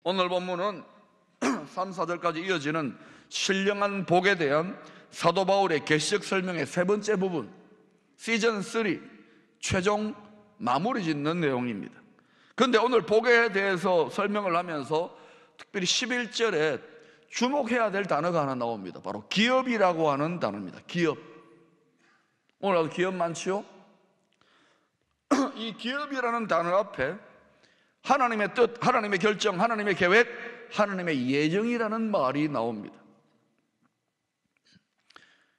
오늘 본문은 3, 4절까지 이어지는 신령한 복에 대한 사도 바울의 계시적 설명의 세 번째 부분, 시즌 3 최종 마무리 짓는 내용입니다. 그런데 오늘 복에 대해서 설명을 하면서 특별히 11절에 주목해야 될 단어가 하나 나옵니다. 바로 기업이라고 하는 단어입니다. 기업. 오늘 기업 많지요? 이 기업이라는 단어 앞에 하나님의 뜻, 하나님의 결정, 하나님의 계획, 하나님의 예정이라는 말이 나옵니다.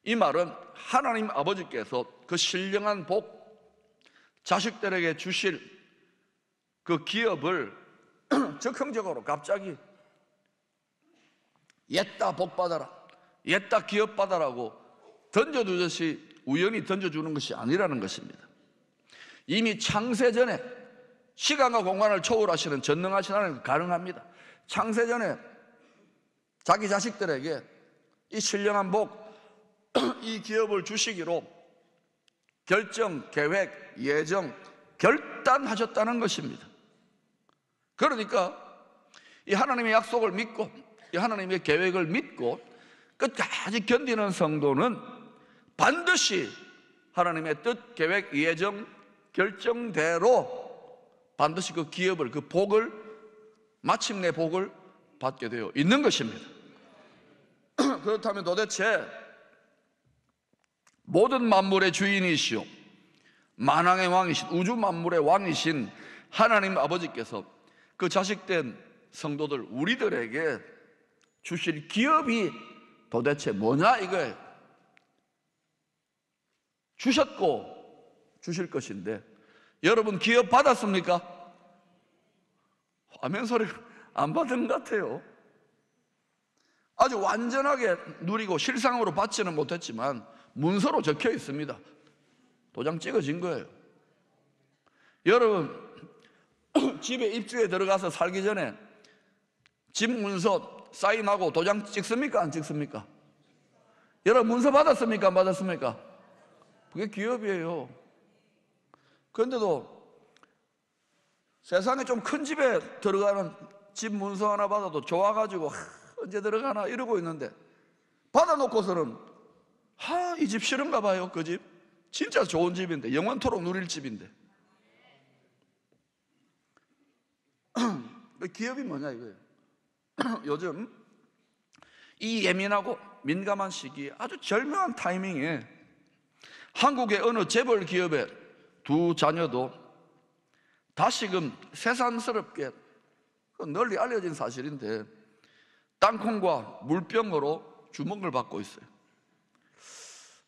이 말은 하나님 아버지께서 그 신령한 복, 자식들에게 주실 그 기업을 즉흥적으로 갑자기 옛다 복 받아라, 옛다 기업 받아라고 던져두듯이 우연히 던져주는 것이 아니라는 것입니다. 이미 창세전에 시간과 공간을 초월하시는 전능하신 하나님 가능합니다. 창세전에 자기 자식들에게 이 신령한 복, 이 기업을 주시기로 결정, 계획, 예정, 결단하셨다는 것입니다. 그러니까 이 하나님의 약속을 믿고 이 하나님의 계획을 믿고 끝까지 견디는 성도는 반드시 하나님의 뜻, 계획, 예정, 결정대로 반드시 그 기업을, 그 복을, 마침내 복을 받게 되어 있는 것입니다. 그렇다면 도대체 모든 만물의 주인이시오 만왕의 왕이신, 우주 만물의 왕이신 하나님 아버지께서 그 자식된 성도들, 우리들에게 주실 기업이 도대체 뭐냐 이거예요. 주셨고 주실 것인데 여러분 기업 받았습니까? 아멘 소리를 안 받은 것 같아요. 아주 완전하게 누리고 실상으로 받지는 못했지만 문서로 적혀 있습니다. 도장 찍어진 거예요. 여러분 집에 입주에 들어가서 살기 전에 집 문서 사인하고 도장 찍습니까? 안 찍습니까? 여러분 문서 받았습니까? 안 받았습니까? 그게 기업이에요. 그런데도 세상에 좀 큰 집에 들어가는 집 문서 하나 받아도 좋아가지고 언제 들어가나 이러고 있는데 받아놓고서는 이 집 싫은가 봐요. 그 집 진짜 좋은 집인데 영원토록 누릴 집인데 기업이 뭐냐 이거예요. 요즘 이 예민하고 민감한 시기에 아주 절묘한 타이밍에 한국의 어느 재벌 기업의 두 자녀도 다시금 새삼스럽게 널리 알려진 사실인데 땅콩과 물병으로 주목을 받고 있어요.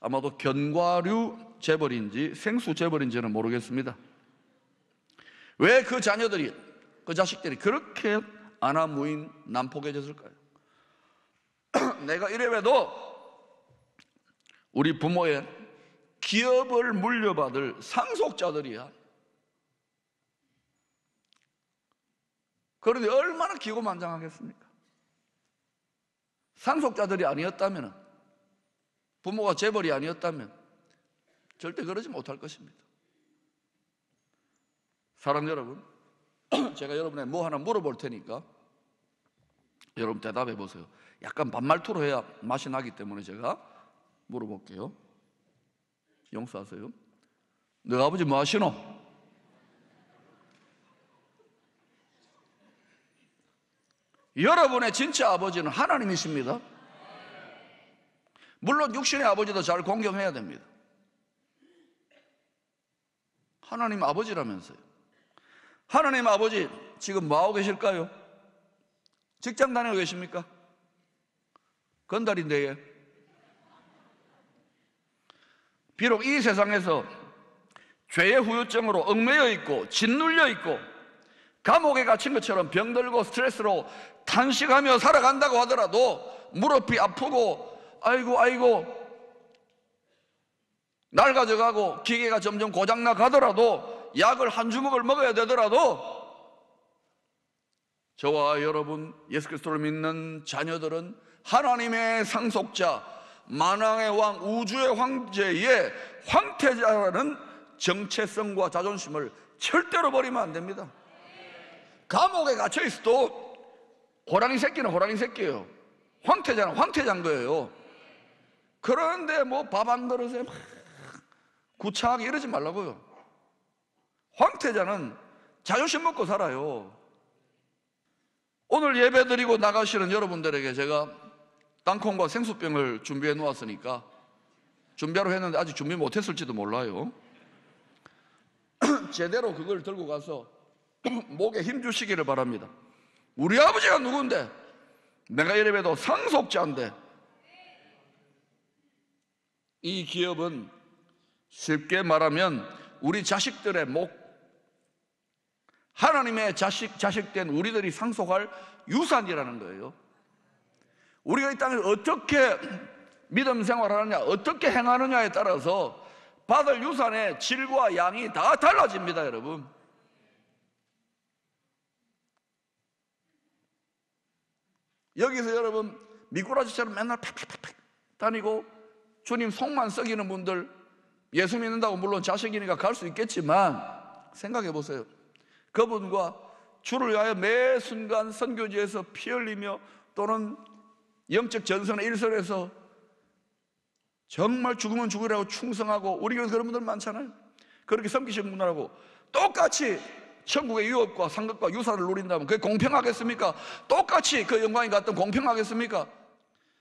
아마도 견과류 재벌인지 생수 재벌인지는 모르겠습니다. 왜 그 자녀들이, 그 자식들이 그렇게 안하무인 난폭해졌을까요? 내가 이래봬도 우리 부모의 기업을 물려받을 상속자들이야. 그런데 얼마나 기고만장하겠습니까? 상속자들이 아니었다면, 부모가 재벌이 아니었다면 절대 그러지 못할 것입니다. 사랑 여러분, 제가 여러분에 뭐 하나 물어볼 테니까 여러분 대답해 보세요. 약간 반말투로 해야 맛이 나기 때문에 제가 물어볼게요. 용서하세요. 너 아버지 뭐 하시노? 여러분의 진짜 아버지는 하나님이십니다. 물론 육신의 아버지도 잘 공경해야 됩니다. 하나님 아버지라면서요. 하나님 아버지 지금 뭐하고 계실까요? 직장 다니고 계십니까? 건달인데 비록 이 세상에서 죄의 후유증으로 얽매여 있고 짓눌려 있고 감옥에 갇힌 것처럼 병들고 스트레스로 탄식하며 살아간다고 하더라도 무릎이 아프고 아이고 낡아져가고 기계가 점점 고장나 가더라도 약을 한 주먹을 먹어야 되더라도 저와 여러분 예수 그리스도를 믿는 자녀들은 하나님의 상속자, 만왕의 왕, 우주의 황제의 황태자라는 정체성과 자존심을 절대로 버리면 안 됩니다. 감옥에 갇혀 있어도 호랑이 새끼는 호랑이 새끼예요. 황태자는 황태자인 거예요. 그런데 뭐 밥 한 그릇에 막 구차하게 이러지 말라고요. 황태자는 자존심 먹고 살아요. 오늘 예배 드리고 나가시는 여러분들에게 제가 땅콩과 생수병을 준비해 놓았으니까, 준비하러 했는데 아직 준비 못했을지도 몰라요. 제대로 그걸 들고 가서 목에 힘 주시기를 바랍니다. 우리 아버지가 누군데? 내가 이래봬도 상속자인데. 이 기업은 쉽게 말하면 우리 자식들의 목, 하나님의 자식된 우리들이 상속할 유산이라는 거예요. 우리가 이 땅에 어떻게 믿음 생활하느냐, 어떻게 행하느냐에 따라서 받을 유산의 질과 양이 다 달라집니다, 여러분. 여기서 여러분 미꾸라지처럼 맨날 팍팍팍 다니고 주님 속만 썩이는 분들, 예수 믿는다고 물론 자식이니까 갈 수 있겠지만 생각해 보세요. 그분과 주를 위하여 매 순간 선교지에서 피 흘리며 또는 영적 전선의 일선에서 정말 죽으면 죽으라고 충성하고, 우리 교회에서 그런 분들 많잖아요. 그렇게 섬기시는 분들하고 똑같이 천국의 유업과 상급과 유산을 누린다면 그게 공평하겠습니까? 똑같이 그 영광이 같던 공평하겠습니까?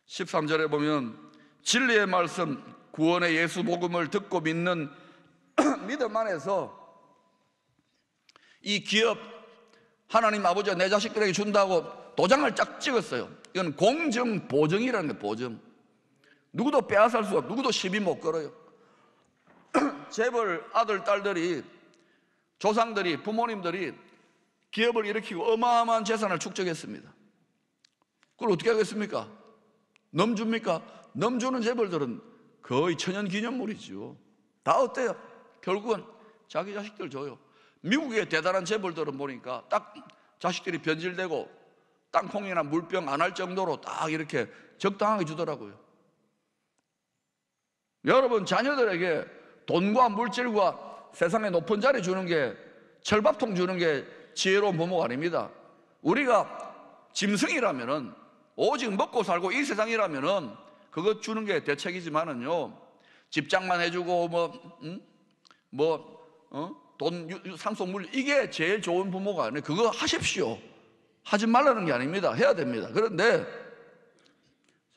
13절에 보면 진리의 말씀, 구원의 예수 복음을 듣고 믿는 믿음 안에서 이 기업 하나님 아버지가 내 자식들에게 준다고 도장을 쫙 찍었어요. 이건 공정 보증이라는 거예요. 보증. 누구도 빼앗을 수 없고 누구도 시비 못 걸어요. 재벌 아들 딸들이, 조상들이, 부모님들이 기업을 일으키고 어마어마한 재산을 축적했습니다. 그걸 어떻게 하겠습니까? 넘줍니까? 넘주는 재벌들은 거의 천연기념물이죠. 다 어때요? 결국은 자기 자식들 줘요. 미국의 대단한 재벌들은 보니까 딱 자식들이 변질되고 땅콩이나 물병 안 할 정도로 딱 이렇게 적당하게 주더라고요. 여러분, 자녀들에게 돈과 물질과 세상의 높은 자리 주는 게, 철밥통 주는 게 지혜로운 부모가 아닙니다. 우리가 짐승이라면은, 오직 먹고 살고 이 세상이라면은 그거 주는 게 대책이지만은요, 집장만 해주고 돈, 상속물, 이게 제일 좋은 부모가 아니에요. 그거 하십시오. 하지 말라는 게 아닙니다. 해야 됩니다. 그런데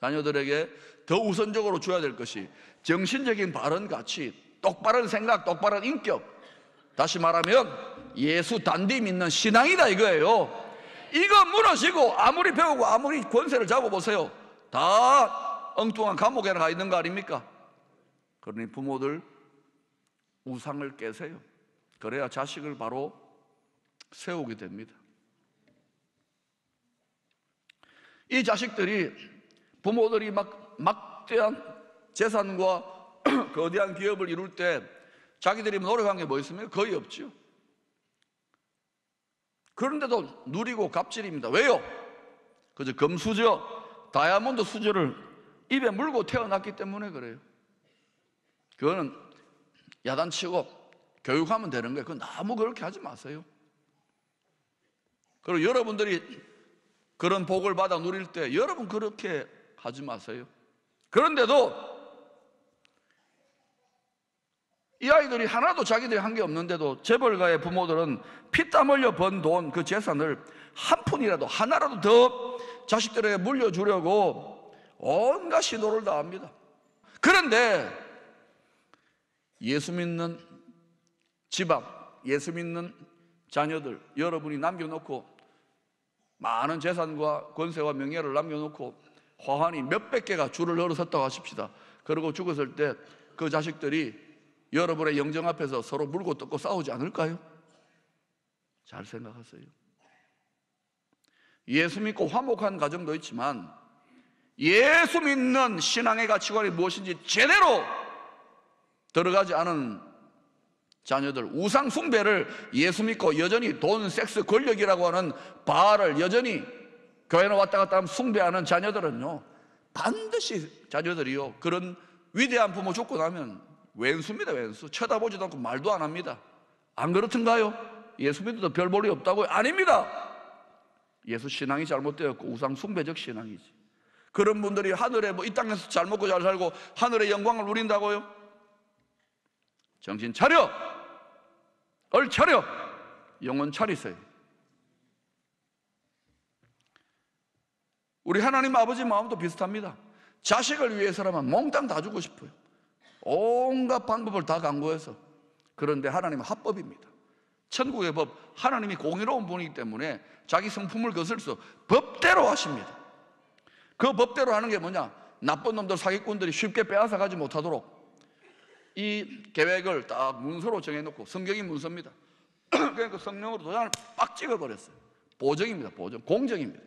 자녀들에게 더 우선적으로 줘야 될 것이 정신적인 바른 가치, 똑바른 생각, 똑바른 인격, 다시 말하면 예수 단디 믿는 신앙이다 이거예요. 이거 무너지고 아무리 배우고 아무리 권세를 잡아보세요, 다 엉뚱한 감옥에 가 있는 거 아닙니까? 그러니 부모들 우상을 깨세요. 그래야 자식을 바로 세우게 됩니다. 이 자식들이, 부모들이 막대한 재산과 거대한 기업을 이룰 때 자기들이 노력한 게 뭐 있습니까? 거의 없죠. 그런데도 누리고 갑질입니다. 왜요? 그저 금수저, 다이아몬드 수저를 입에 물고 태어났기 때문에 그래요. 그거는 야단치고 교육하면 되는 거예요. 그건 너무 그렇게 하지 마세요. 그리고 여러분들이 그런 복을 받아 누릴 때 여러분 그렇게 하지 마세요. 그런데도 이 아이들이 하나도 자기들이 한 게 없는데도 재벌가의 부모들은 피땀 흘려 번 돈, 그 재산을 한 푼이라도, 하나라도 더 자식들에게 물려주려고 온갖 시도를 다 합니다. 그런데 예수 믿는 집안, 예수 믿는 자녀들, 여러분이 남겨놓고 많은 재산과 권세와 명예를 남겨놓고 화환이 몇백 개가 줄을 늘어섰다고 하십시다. 그리고 죽었을 때 그 자식들이 여러분의 영정 앞에서 서로 물고 뜯고 싸우지 않을까요? 잘 생각하세요. 예수 믿고 화목한 가정도 있지만 예수 믿는 신앙의 가치관이 무엇인지 제대로 들어가지 않은 자녀들, 우상 숭배를 예수 믿고 여전히 돈, 섹스, 권력이라고 하는 바알을 여전히 교회는 왔다 갔다 하면 숭배하는 자녀들은요, 반드시 자녀들이요, 그런 위대한 부모 죽고 나면 왼수입니다. 왼수. 쳐다보지도 않고 말도 안 합니다. 안 그렇던가요? 예수 믿어도 별 볼이 없다고요? 아닙니다. 예수 신앙이 잘못되었고 우상 숭배적 신앙이지. 그런 분들이 하늘에 이 땅에서 잘 먹고 잘 살고 하늘의 영광을 누린다고요? 정신 차려! 얼차려! 영혼 차리세요. 우리 하나님 아버지 마음도 비슷합니다. 자식을 위해서라면 몽땅 다 주고 싶어요. 온갖 방법을 다 강구해서. 그런데 하나님은 합법입니다. 천국의 법, 하나님이 공의로운 분이기 때문에 자기 성품을 거슬러 법대로 하십니다. 그 법대로 하는 게 뭐냐? 나쁜 놈들, 사기꾼들이 쉽게 빼앗아 가지 못하도록 이 계획을 딱 문서로 정해놓고, 성경이 문서입니다. 그러니까 성령으로 도장을 빡 찍어버렸어요. 보정입니다. 보정, 공정입니다.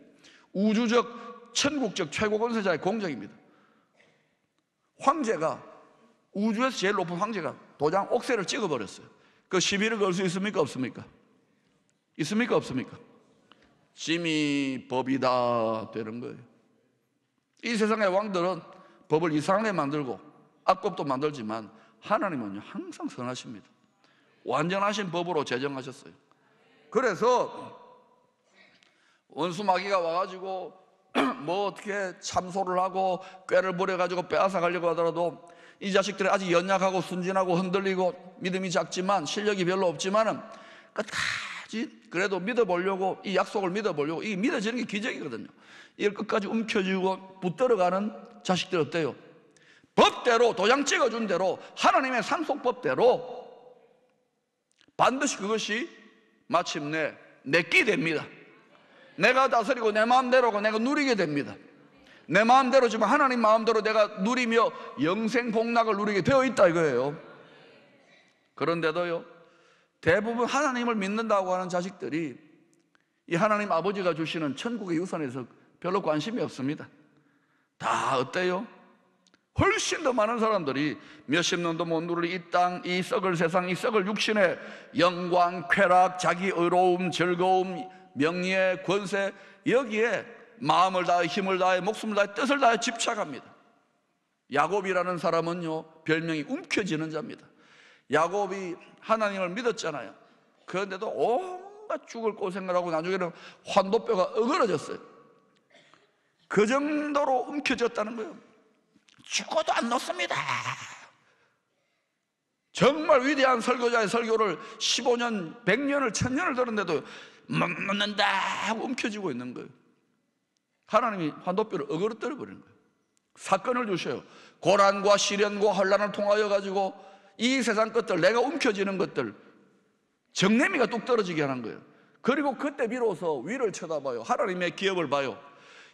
우주적, 천국적 최고 권세자의 공정입니다. 황제가, 우주에서 제일 높은 황제가 도장 옥새를 찍어버렸어요. 그 시비를 걸 수 있습니까? 없습니까? 있습니까? 없습니까? 짐이 법이다 되는 거예요. 이 세상의 왕들은 법을 이상하게 만들고 악법도 만들지만 하나님은요 항상 선하십니다. 완전하신 법으로 제정하셨어요. 그래서 원수 마귀가 와가지고 뭐 어떻게 참소를 하고 꾀를 부려가지고 빼앗아 가려고 하더라도 이 자식들이 아직 연약하고 순진하고 흔들리고 믿음이 작지만 실력이 별로 없지만은 끝까지 그래도 믿어보려고, 이 약속을 믿어보려고, 이게 믿어지는 게 기적이거든요. 이걸 끝까지 움켜쥐고 붙들어가는 자식들 어때요? 법대로, 도장 찍어준 대로, 하나님의 상속법대로 반드시 그것이 마침내 내게 됩니다. 내가 다스리고 내 마음대로고 내가 누리게 됩니다. 내 마음대로지만 하나님 마음대로 내가 누리며 영생 복락을 누리게 되어 있다 이거예요. 그런데도요, 대부분 하나님을 믿는다고 하는 자식들이 이 하나님 아버지가 주시는 천국의 유산에서 별로 관심이 없습니다. 다 어때요? 훨씬 더 많은 사람들이 몇십 년도 못 누릴 이 땅, 이 썩을 세상, 이 썩을 육신의 영광, 쾌락, 자기 의로움, 즐거움, 명예, 권세, 여기에 마음을 다해, 힘을 다해, 목숨을 다해, 뜻을 다해 집착합니다. 야곱이라는 사람은요 별명이 움켜쥐는 자입니다. 야곱이 하나님을 믿었잖아요. 그런데도 온갖 죽을 고생을 하고 나중에는 환도뼈가 어그러졌어요. 그 정도로 움켜졌다는 거예요. 죽어도 안 놓습니다. 정말 위대한 설교자의 설교를 15년, 100년을, 1000년을 들었는데도 못 놓는다 하고 움켜쥐고 있는 거예요. 하나님이 환도뼈를 어그러뜨려 버리는 거예요. 사건을 주셔요. 고난과 시련과 혼란을 통하여 가지고 이 세상 것들, 내가 움켜쥐는 것들, 정내미가 뚝 떨어지게 하는 거예요. 그리고 그때 비로소 위를 쳐다봐요. 하나님의 기업을 봐요.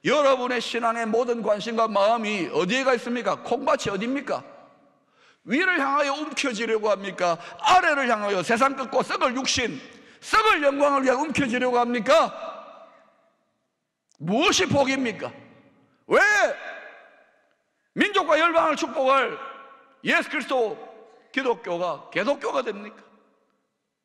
여러분의 신앙의 모든 관심과 마음이 어디에 가 있습니까? 콩밭이 어디입니까? 위를 향하여 움켜쥐려고 합니까? 아래를 향하여 세상 끝과 썩을 육신, 썩을 영광을 위해 움켜쥐려고 합니까? 무엇이 복입니까? 왜 민족과 열방을 축복할 예수 그리스도 기독교가 개독교가 됩니까?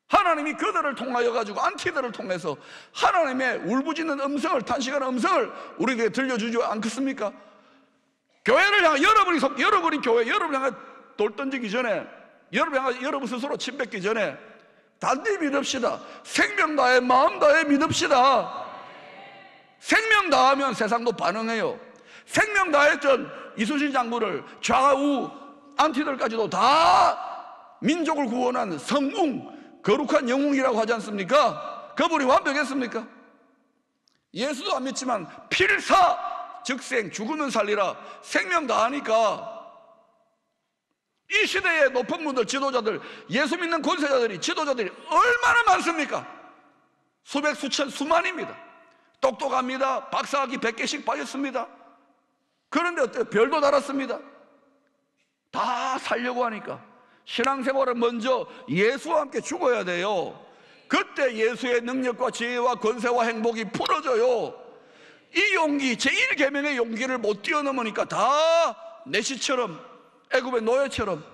하나님이 그들을 통하여 가지고 안티들을 통해서 하나님의 울부짖는 음성을, 탄식하는 음성을 우리에게 들려주지 않겠습니까? 교회를 향해 여러분이 교회, 여러분을 향해 돌 던지기 전에, 여러분 스스로 침 뱉기 전에 단디 믿읍시다. 생명 다해, 마음 다해 믿읍시다. 생명 다하면 세상도 반응해요. 생명 다했던 이순신 장군을 좌우 안티들까지도 다 민족을 구원한 성웅, 거룩한 영웅이라고 하지 않습니까? 그분이 완벽했습니까? 예수도 안 믿지만 필사 즉생, 죽으면 살리라, 생명 다하니까 이 시대의 높은 분들, 지도자들, 예수 믿는 권세자들이, 지도자들이 얼마나 많습니까? 수백, 수천, 수만입니다. 똑똑합니다. 박사학위 100개씩 받았습니다. 그런데 어때요? 별도 달았습니다. 다 살려고 하니까 신앙생활은 먼저 예수와 함께 죽어야 돼요. 그때 예수의 능력과 지혜와 권세와 행복이 풀어져요. 이 용기, 제1계명의 용기를 못 뛰어넘으니까 다 내시처럼, 애굽의 노예처럼,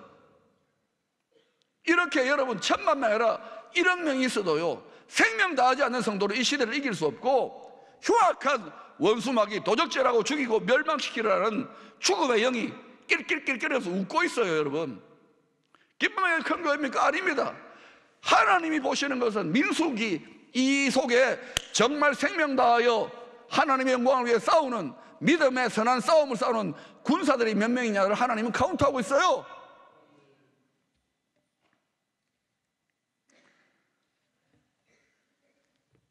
이렇게 여러분 1000만 명 해라 1억 명이 있어도요 생명 다하지 않는 성도로 이 시대를 이길 수 없고, 흉악한 원수마귀 도적질하고 죽이고 멸망시키라는 죽음의 영이 낄낄낄낄해서 웃고 있어요. 여러분, 기쁨의 큰 거입니까? 아닙니다. 하나님이 보시는 것은 민수기 이 속에 정말 생명 다하여 하나님의 영광을 위해 싸우는 믿음의 선한 싸움을 싸우는 군사들이 몇 명이냐를 하나님은 카운트하고 있어요.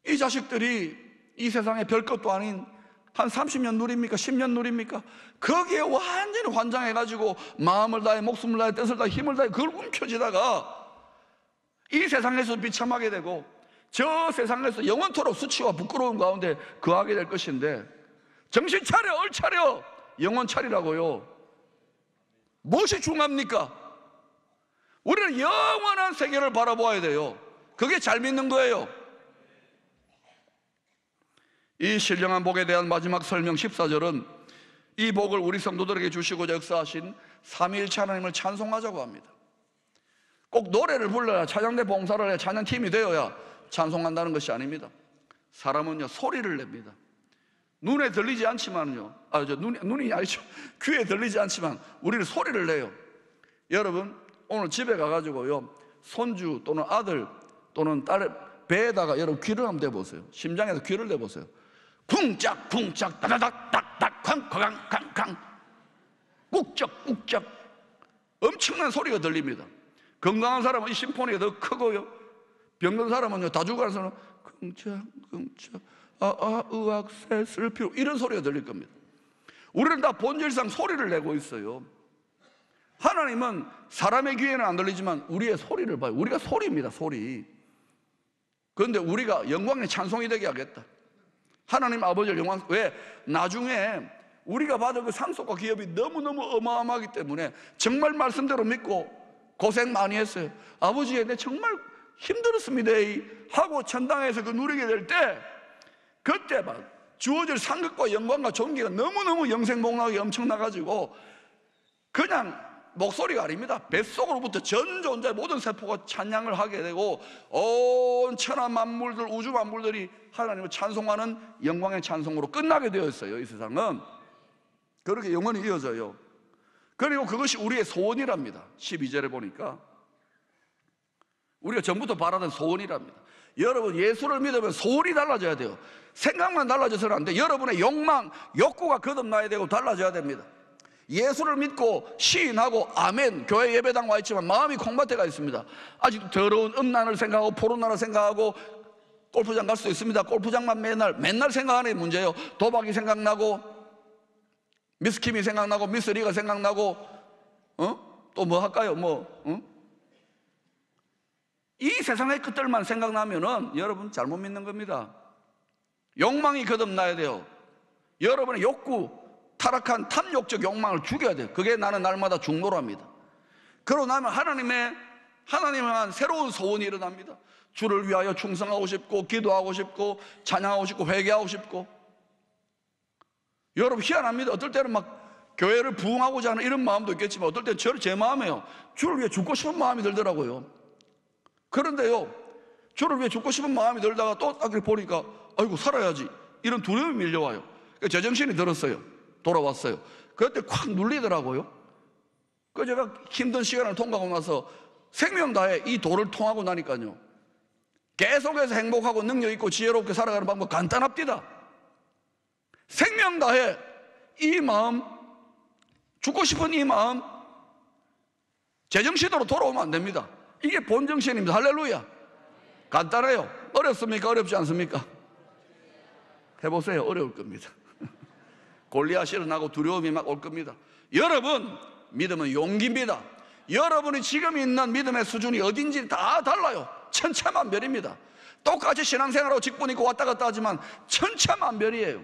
이 자식들이 이 세상에 별것도 아닌 한 30년 누립니까? 10년 누립니까? 거기에 완전히 환장해가지고 마음을 다해 목숨을 다해 뜻을 다해 힘을 다해 그걸 움켜쥐다가 이 세상에서 비참하게 되고 저 세상에서 영원토록 수치와 부끄러움 가운데 거하게 될 것인데, 정신 차려, 얼차려, 영혼 차리라고요. 무엇이 중요합니까? 우리는 영원한 세계를 바라보아야 돼요. 그게 잘 믿는 거예요. 이 신령한 복에 대한 마지막 설명 14절은 이 복을 우리 성도들에게 주시고자 역사하신 삼위일체 하나님을 찬송하자고 합니다. 꼭 노래를 불러야, 찬양대 봉사를 해야, 찬양팀이 되어야 찬송한다는 것이 아닙니다. 사람은요, 소리를 냅니다. 눈에 들리지 않지만요, 눈이 아니죠. 귀에 들리지 않지만 우리는 소리를 내요. 여러분, 오늘 집에 가가지고요, 손주 또는 아들 또는 딸의 배에다가 여러분 귀를 한번 대보세요. 심장에서 귀를 대보세요. 쿵짝 쿵짝 따다닥 딱딱 쾅쾅쾅쾅 꾹쩍 꾹쩍 엄청난 소리가 들립니다. 건강한 사람은 이 심포니가 더 크고요, 병든 사람은요, 다 죽어가는 사람은 쿵짝 쿵짝 으악 새 슬피로 이런 소리가 들릴 겁니다. 우리는 다 본질상 소리를 내고 있어요. 하나님은 사람의 귀에는 안 들리지만 우리의 소리를 봐요. 우리가 소리입니다, 소리. 그런데 우리가 영광의 찬송이 되게 하겠다. 하나님 아버지를 영광, 왜? 나중에 우리가 받을 그 상속과 기업이 너무너무 어마어마하기 때문에 정말 말씀대로 믿고 고생 많이 했어요. 아버지, 내 정말 힘들었습니다 하고 천당에서 그 누리게 될 때, 그때 막 주어질 상급과 영광과 존귀가 너무너무 영생복락이 엄청나가지고 그냥 목소리가 아닙니다. 뱃속으로부터 전 존재의 모든 세포가 찬양을 하게 되고 온 천하 만물들, 우주 만물들이 하나님을 찬송하는 영광의 찬송으로 끝나게 되어 있어요. 이 세상은 그렇게 영원히 이어져요. 그리고 그것이 우리의 소원이랍니다. 12절에 보니까 우리가 전부터 바라던 소원이랍니다. 여러분, 예수를 믿으면 소원이 달라져야 돼요. 생각만 달라져서는 안 돼요. 여러분의 욕망, 욕구가 거듭나야 되고 달라져야 됩니다. 예수를 믿고 시인하고 아멘, 교회 예배당 와 있지만 마음이 콩밭에 있습니다. 아직도 더러운 음란을 생각하고 포르노를 생각하고 골프장 갈 수도 있습니다. 골프장만 맨날 생각하는 게 문제예요. 도박이 생각나고 미스킴이 생각나고 미스리가 생각나고 또 뭐 할까요? 이 세상의 끝들만 생각나면은 여러분 잘못 믿는 겁니다. 욕망이 거듭나야 돼요. 여러분의 욕구, 타락한 탐욕적 욕망을 죽여야 돼요. 그게 나는 날마다 중노랍니다. 그러고 나면 하나님을 향한 새로운 소원이 일어납니다. 주를 위하여 충성하고 싶고 기도하고 싶고 찬양하고 싶고 회개하고 싶고. 여러분, 희한합니다. 어떨 때는 막 교회를 부흥하고자 하는 이런 마음도 있겠지만 어떨 때는 제 마음에요, 주를 위해 죽고 싶은 마음이 들더라고요. 그런데요, 주를 위해 죽고 싶은 마음이 들다가 또 딱 보니까 아이고 살아야지, 이런 두려움이 밀려와요. 제정신이 들었어요. 돌아왔어요. 그때 콱 눌리더라고요. 그 제가 힘든 시간을 통과하고 나서 생명 다해 이 도를 통하고 나니까요, 계속해서 행복하고 능력 있고 지혜롭게 살아가는 방법 간단합니다. 생명 다해 이 마음, 죽고 싶은 이 마음 제정신으로 돌아오면 안 됩니다. 이게 본정신입니다. 할렐루야. 간단해요. 어렵습니까? 어렵지 않습니까? 해보세요. 어려울 겁니다. 골리앗이 일어나고 두려움이 막 올 겁니다. 여러분, 믿음은 용기입니다. 여러분이 지금 있는 믿음의 수준이 어딘지 다 달라요. 천차만별입니다. 똑같이 신앙생활하고 직분 있고 왔다 갔다 하지만 천차만별이에요.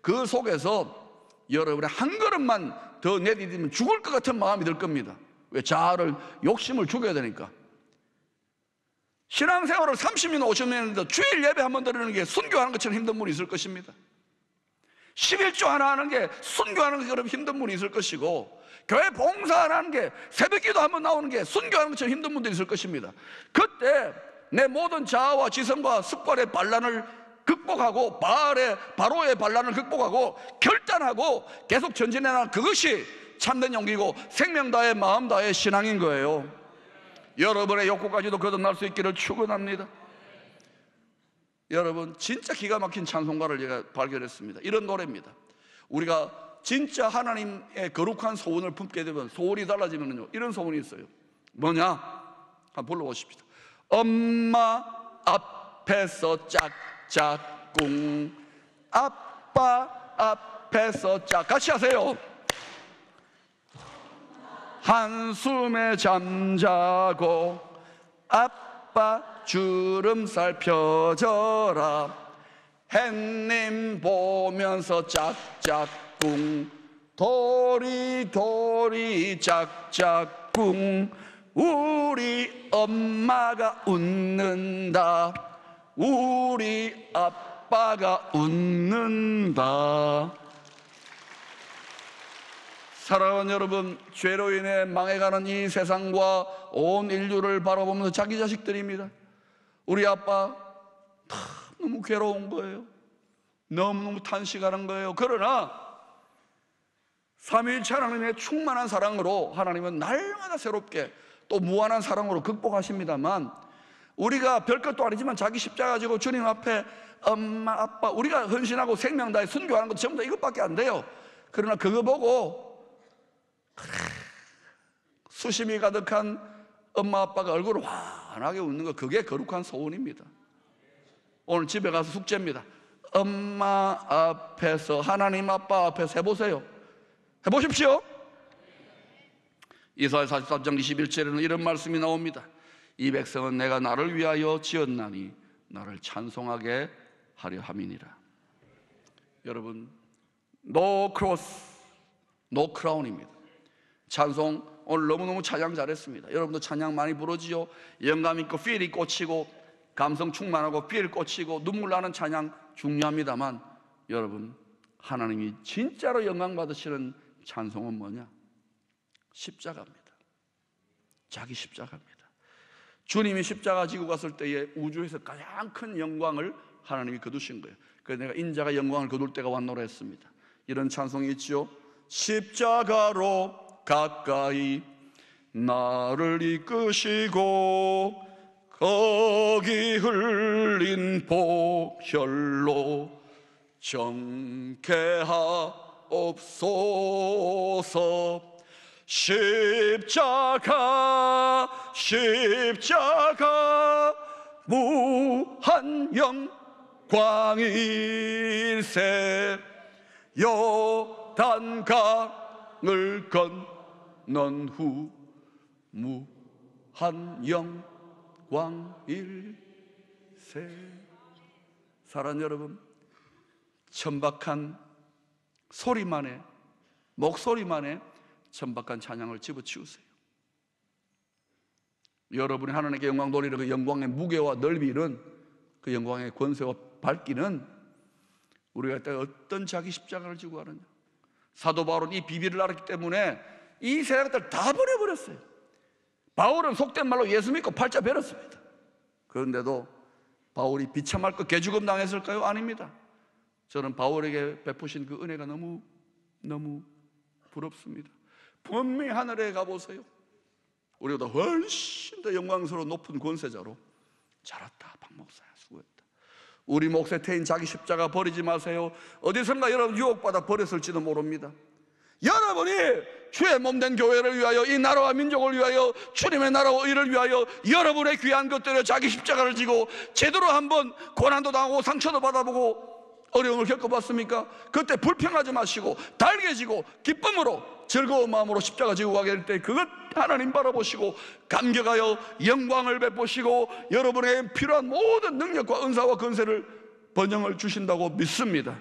그 속에서 여러분의 한 걸음만 더 내디디면 죽을 것 같은 마음이 들 겁니다. 왜? 자아를, 욕심을 죽여야 되니까. 신앙생활을 30년 50년 했는데 주일 예배 한번 드리는 게 순교하는 것처럼 힘든 분이 있을 것입니다. 11조 하나 하는 게 순교하는 것처럼 힘든 분이 있을 것이고, 교회 봉사 하나 하는 게 새벽기도 한번 나오는 게 순교하는 것처럼 힘든 분들이 있을 것입니다. 그때 내 모든 자아와 지성과 습관의 반란을 극복하고 바로의 반란을 극복하고 결단하고 계속 전진해 나가는 그것이 참된 용기고 생명 다해 마음 다해 신앙인 거예요. 여러분의 욕구까지도 거듭날 수 있기를 축원합니다. 여러분, 진짜 기가 막힌 찬송가를 제가 발견했습니다. 이런 노래입니다. 우리가 진짜 하나님의 거룩한 소원을 품게 되면, 소원이 달라지면요, 이런 소원이 있어요. 뭐냐? 한번 불러보십시다. 엄마 앞에서 짝짝꿍, 아빠 앞에서 짝, 같이 하세요. 한숨에 잠자고 아빠 주름살 펴져라, 햇님 보면서 짝짝꿍, 도리도리 짝짝꿍, 우리 엄마가 웃는다, 우리 아빠가 웃는다. 사랑하는 여러분, 죄로 인해 망해가는 이 세상과 온 인류를 바라보면서 자기 자식들입니다. 우리 아빠 너무 괴로운 거예요. 너무너무 탄식하는 거예요. 그러나 삼위일체 하나님의 충만한 사랑으로 하나님은 날마다 새롭게 또 무한한 사랑으로 극복하십니다만, 우리가 별것도 아니지만 자기 십자가 지고 주님 앞에 엄마 아빠, 우리가 헌신하고 생명 다해 순교하는 것 전부 다 이것밖에 안 돼요. 그러나 그거 보고 수심이 가득한 엄마 아빠가 얼굴을 환하게 웃는 거, 그게 거룩한 소원입니다. 오늘 집에 가서 숙제입니다. 엄마 앞에서, 하나님 아빠 앞에서 해보세요. 해보십시오. 이사야 43장 21절에는 이런 말씀이 나옵니다. 이 백성은 내가 나를 위하여 지었나니 나를 찬송하게 하려 함이니라. 여러분, no cross, no crown입니다. 찬송, 오늘 너무너무 찬양 잘했습니다. 여러분도 찬양 많이 부르지요. 영감 있고 필이 꽂히고 감성 충만하고 필 꽂히고 눈물 나는 찬양 중요합니다만, 여러분, 하나님이 진짜로 영광 받으시는 찬송은 뭐냐? 십자가입니다. 자기 십자가입니다. 주님이 십자가 지고 갔을 때에 우주에서 가장 큰 영광을 하나님이 거두신 거예요. 그래서 내가 인자가 영광을 거둘 때가 왔노라 했습니다. 이런 찬송이 있죠. 십자가로 가까이 나를 이끄시고 거기 흘린 보혈로 정케하옵소서. 십자가 무한 영광일세. 요단강을 건넌 후 무한 영광일세. 사랑하는 여러분, 천박한 소리만에, 목소리만에 천박한 찬양을 집어치우세요. 여러분이 하나님께 영광 돌리는 그 영광의 무게와 넓이는, 그 영광의 권세와 밝기는 우리가 이때 어떤 자기 십자가를 지고 가느냐. 사도 바울은 이 비밀을 알았기 때문에 이 세상들 다 버려버렸어요. 바울은 속된 말로 예수 믿고 팔자 베렸습니다. 그런데도 바울이 비참할 것 개죽음 당했을까요? 아닙니다. 저는 바울에게 베푸신 그 은혜가 너무 부럽습니다. 분명히 하늘에 가보세요. 우리보다 훨씬 더 영광스러운 높은 권세자로 자랐다. 박 목사야, 수고했다. 우리 몫에 태인 자기 십자가 버리지 마세요. 어디선가 여러분 유혹받아 버렸을지도 모릅니다. 여러분이 주의 몸된 교회를 위하여, 이 나라와 민족을 위하여, 주님의 나라와 의를 위하여 여러분의 귀한 것들을 자기 십자가를 지고 제대로 한번 고난도 당하고 상처도 받아보고 어려움을 겪어봤습니까? 그때 불평하지 마시고 달개지고 기쁨으로 즐거운 마음으로 십자가 지고 가게 될 때 그것 하나님 바라보시고 감격하여 영광을 베푸시고 여러분의 필요한 모든 능력과 은사와 권세를 번영을 주신다고 믿습니다.